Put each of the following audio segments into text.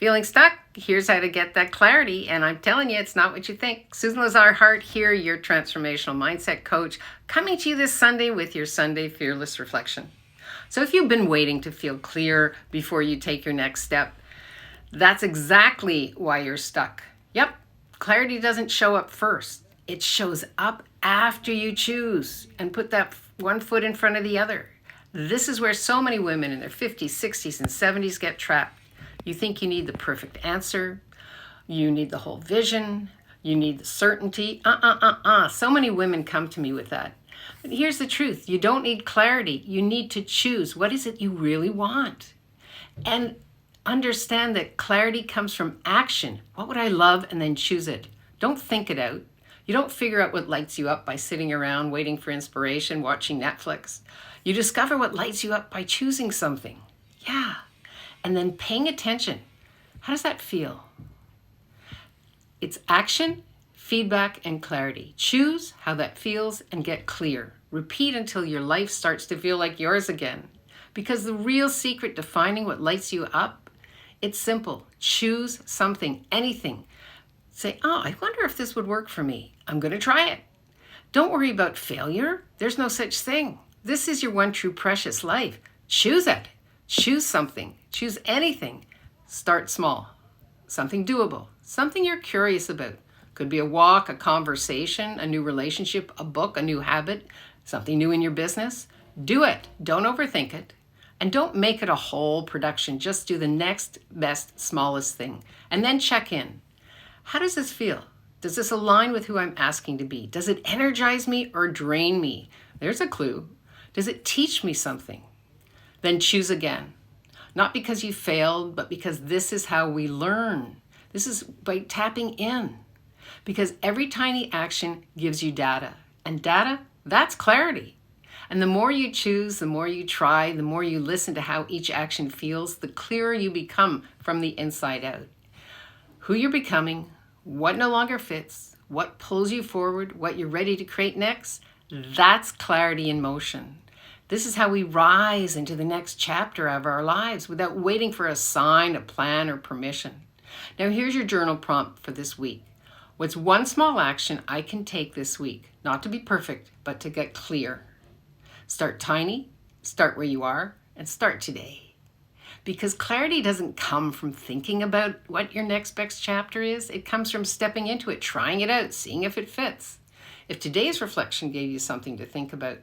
Feeling stuck? Here's how to get that clarity. And I'm telling you, it's not what you think. Susan Lazar Hart here, your transformational mindset coach, coming to you this Sunday with your Sunday Fearless Reflection. So if you've been waiting to feel clear before you take your next step, that's exactly why you're stuck. Yep, clarity doesn't show up first. It shows up after you choose and put that one foot in front of the other. This is where so many women in their 50s, 60s, and 70s get trapped. You think you need the perfect answer. You need the whole vision. You need the certainty. So many women come to me with that. But here's the truth. You don't need clarity. You need to choose. What is it you really want? And understand that clarity comes from action. What would I love? And then choose it. Don't think it out. You don't figure out what lights you up by sitting around waiting for inspiration, watching Netflix. You discover what lights you up by choosing something. Yeah. And then paying attention. How does that feel? It's action, feedback, and clarity. Choose how that feels and get clear. Repeat until your life starts to feel like yours again. Because the real secret to finding what lights you up, it's simple. Choose something, anything. Say, I wonder if this would work for me. I'm going to try it. Don't worry about failure. There's no such thing. This is your one true precious life. Choose it. Choose something. Choose anything. Start small. Something doable. Something you're curious about. Could be a walk, a conversation, a new relationship, a book, a new habit, something new in your business. Do it. Don't overthink it. And don't make it a whole production. Just do the next best, smallest thing. And then check in. How does this feel? Does this align with who I'm asking to be? Does it energize me or drain me? There's a clue. Does it teach me something? Then choose again. Not because you failed, but because this is how we learn. This is by tapping in. Because every tiny action gives you data. And data, that's clarity. And the more you choose, the more you try, the more you listen to how each action feels, the clearer you become from the inside out. Who you're becoming, what no longer fits, what pulls you forward, what you're ready to create next, that's clarity in motion. This is how we rise into the next chapter of our lives without waiting for a sign, a plan, or permission. Now here's your journal prompt for this week. What's one small action I can take this week? Not to be perfect, but to get clear. Start tiny, start where you are, and start today. Because clarity doesn't come from thinking about what your next best chapter is. It comes from stepping into it, trying it out, seeing if it fits. If today's reflection gave you something to think about,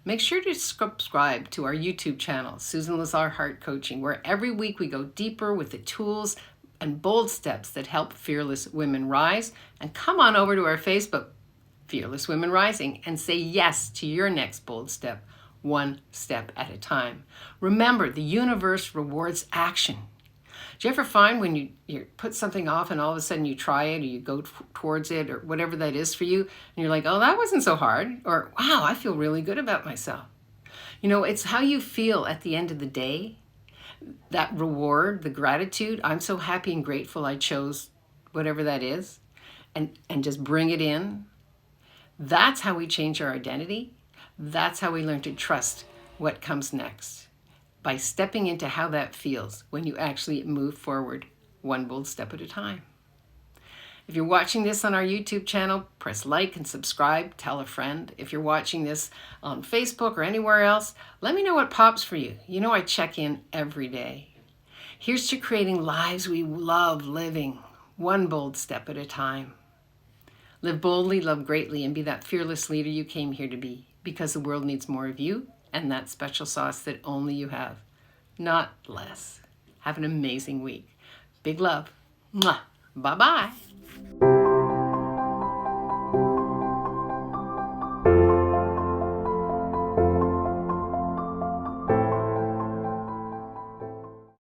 make sure to subscribe to our YouTube channel, Susan Lazar Hart Coaching, where every week we go deeper with the tools and bold steps that help fearless women rise. And come on over to our Facebook, Fearless Women Rising, and say yes to your next bold step, one step at a time. Remember, the universe rewards action. Do you ever find when you put something off and all of a sudden you try it or you go towards it or whatever that is for you, and you're like, oh, that wasn't so hard, or wow, I feel really good about myself. You know, it's how you feel at the end of the day, that reward, the gratitude. I'm so happy and grateful I chose whatever that is, and just bring it in. That's how we change our identity. That's how we learn to trust what comes next. By stepping into how that feels when you actually move forward one bold step at a time. If you're watching this on our YouTube channel, press like and subscribe, tell a friend. If you're watching this on Facebook or anywhere else, let me know what pops for you. You know I check in every day. Here's to creating lives we love living, one bold step at a time. Live boldly, love greatly, and be that fearless leader you came here to be, because the world needs more of you and that special sauce that only you have, not less. Have an amazing week. Big love. Mwah. Bye-bye.